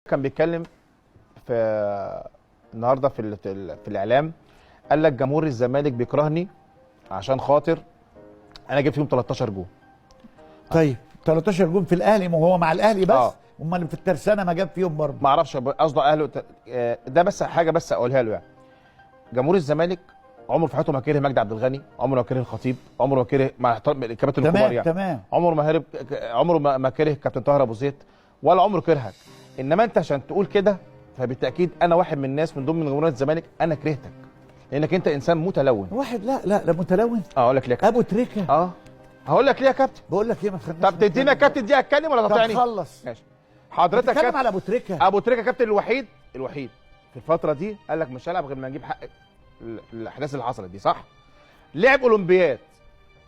كان بيتكلم في النهارده في الاعلام، قال لك جمهور الزمالك بيكرهني عشان خاطر انا جبت فيهم 13 جول. طيب 13 جول في الاهلي، ما هو مع الاهلي بس. امال في الترسانه ما جاب فيهم برضه؟ ما اعرفش قصده اهله ده، بس حاجه بس اقولها له. يعني جمهور الزمالك عمره في حياته ما كره مجدي عبد الغني، عمره ما كره الخطيب، عمره ما كره مع احترام الكباتن الكبار يعني. تمام. عمره ما كره كابتن طاهر ابو زيد، ولا عمره كرهك. انما انت عشان تقول كده فبالتاكيد انا واحد من الناس من ضمن جمهور الزمالك انا كرهتك، لانك انت انسان متلون. واحد لا متلون. اقول لك ليه يا كابتن؟ ابو تريكه. هقول لك ليه يا كابتن. بقول لك ايه، ما تخلينيش. طب تدينا يا كابتن دي اتكلم ولا تقاطعني؟ طب خلص. ماشي. حضرتك اتكلم على ابو تريكه. ابو تريكه كابتن الوحيد في الفتره دي قال لك مش هلعب غير ما نجيب حق الاحداث اللي حصلت دي، صح؟ لعب اولمبياد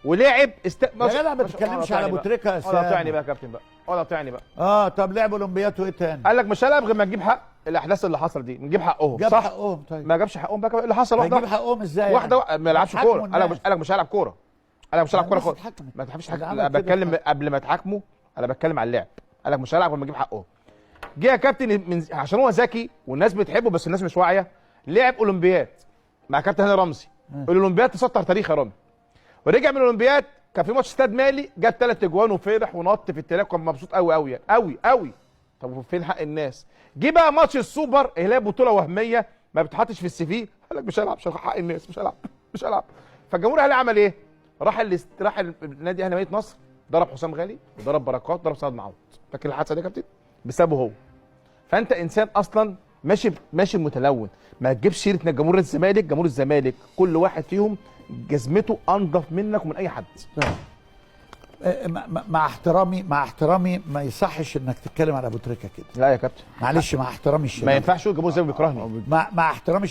ولعب يا جدع ما تتكلمش على ابو تريكه يا ولا طعني بقى يا كابتن بقى، ولا طعني بقى. طب لعب اولمبياد وايه تاني؟ قال لك مش هلعب غير ما نجيب حق الاحداث اللي حصلت دي، نجيب حقهم. جاب صح؟ حقهم. طيب ما جابش حقهم بقى اللي حصل. واحده هيجيب حقهم ازاي؟ واحده ما يلعبش كوره. قال لك مش هلعب كوره. قال لك مش هلعب كوره. ما تحبش حاجه. انا بتكلم قبل ما تحاكموا، انا بتكلم على اللعب. قال لك مش هلعب غير ما اجيب حقهم. جه يا كابتن عشان هو ذكي والناس بتحبه بس الناس مش واعيه، لعب اولمبياد مع كابتن هاني رمزي. الاولمبياد تسطر تاريخ يا رامي. ورجع من الاولمبياد كان في ماتش استاد مالي، جاب 3 اجوان وفرح ونط في التلاعب، كان مبسوط قوي قوي يعني قوي. طب فين حق الناس؟ جه بقى ماتش السوبر اللي هي بطوله وهميه ما بتحطش في السي في، قال لك مش هلعب عشان حق الناس، مش هلعب. فالجمهور الاهلي عمل ايه؟ راح النادي الاهلي مدينه نصر، ضرب حسام غالي وضرب بركات وضرب سعد معوض. فاكر الحادثه دي يا كابتن؟ بسببه هو. فانت انسان اصلا ماشي متلون. ما تجيبش سيره ان جمهور الزمالك كل واحد فيهم جزمته انضف منك ومن اي حد. مع احترامي ما يصحش انك تتكلم على ابو تريكه كده. لا يا كابتن معلش، مع احترامي الشديد ما ينفعش الجمهور زي ما بيكرهني. مع احترامي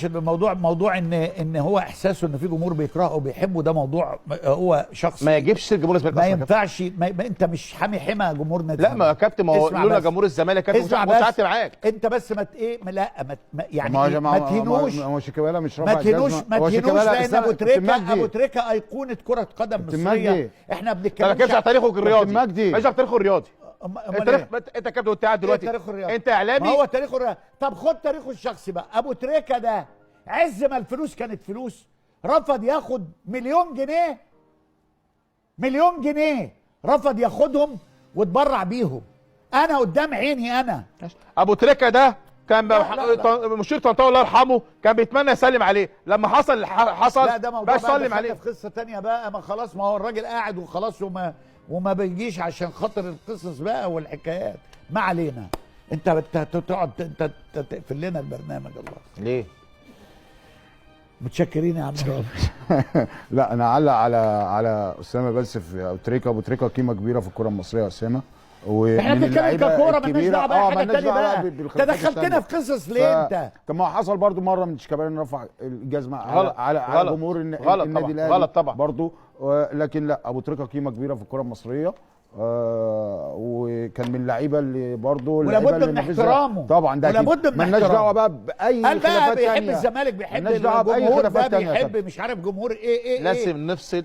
موضوع ان هو احساسه ان في جمهور بيكرهه وبيحبه، ده موضوع هو شخصي. ما يجيبش جمهور الزمالك. ما ينفعش. انت مش حامي حمى جمهور نادي. لا ما يا كابتن، ما هو لولا جمهور الزمالك كان مش قعدت معاك. انت بس ما يعني ما تهينوش. هو شيكابالا مش رافع ما تهينوش لان ابو تريكه ايقونه كره قدم مصريه. احنا بنتكلم على تاريخه الرياضي. مجدي ماشي على تاريخه الرياضي. انت كابتن وانت قاعد دلوقتي انت اعلامي. ما هو تاريخه الرياضي. طب خد تاريخه الشخصي بقى. ابو تريكه ده عز ما الفلوس كانت فلوس رفض ياخد مليون جنيه رفض ياخدهم واتبرع بيهم. انا قدام عيني انا. ابو تريكه ده كان مشير طنطاوي الله يرحمه كان بيتمنى يسلم عليه، لما حصل لا ده موضوع بقى يسلم عليه. في قصه ثانيه بقى. ما خلاص، ما هو الراجل قاعد وخلاص وما بيجيش عشان خاطر القصص بقى والحكايات. ما علينا. انت تقعد انت تقفل لنا البرنامج. الله ليه؟ متشكرين يا عم رامي. لا انا اعلق على اسامه بس في ابو تريكه قيمه كبيره في الكره المصريه يا اسامه. احنا بنتكلم ككوره، مالناش دعوه بقى حاجه ثانيه بقى. انت دخلتنا في قصص ليه انت؟ طب ما حصل برضو مره من شيكابالا رفع الجزمه على جمهور النادي الاهلي. غلط طبعا برضو. لكن لا، ابو تريكه قيمه كبيره في الكره المصريه. وكان من اللعيبه اللي برضه ولابد من احترامه طبعا. ده ولابد من احترامه. مالناش دعوه بقى باي خلافات ثانيه. بيحب الزمالك، بيحب الجمهور ده، بيحب مش عارف جمهور ايه. لازم نفصل.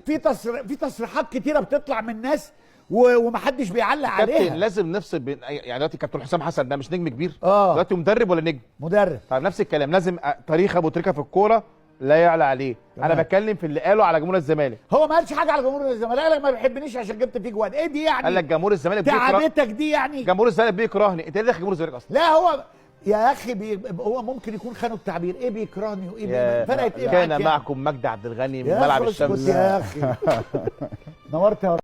في تصريحات كتيره بتطلع من ناس ومحدش بيعلق عليها. لازم نفصل بين يعني دلوقتي كابتن حسام حسن ده مش نجم كبير؟ دلوقتي مدرب ولا نجم؟ مدرب. طيب نفس الكلام، لازم تاريخ ابو تريكه في الكوره لا يعلى عليه. انا بتكلم في اللي قاله على جمهور الزمالك. هو ما قالش حاجه على جمهور الزمالك، قال لك ما بيحبنيش عشان جبت فيه جوان. ايه دي يعني؟ قال لك جمهور الزمالك تعبتك دي يعني. جمهور الزمالك بيكرهني. انت ليه داخل جمهور الزمالك اصلا؟ لا هو يا اخي هو ممكن يكون خانوا التعبير. ايه بيكرهني وايه فرقت ايه؟ كان معكم مجدي عبد الغني من ملعب الشمس يا اخي. نورت يا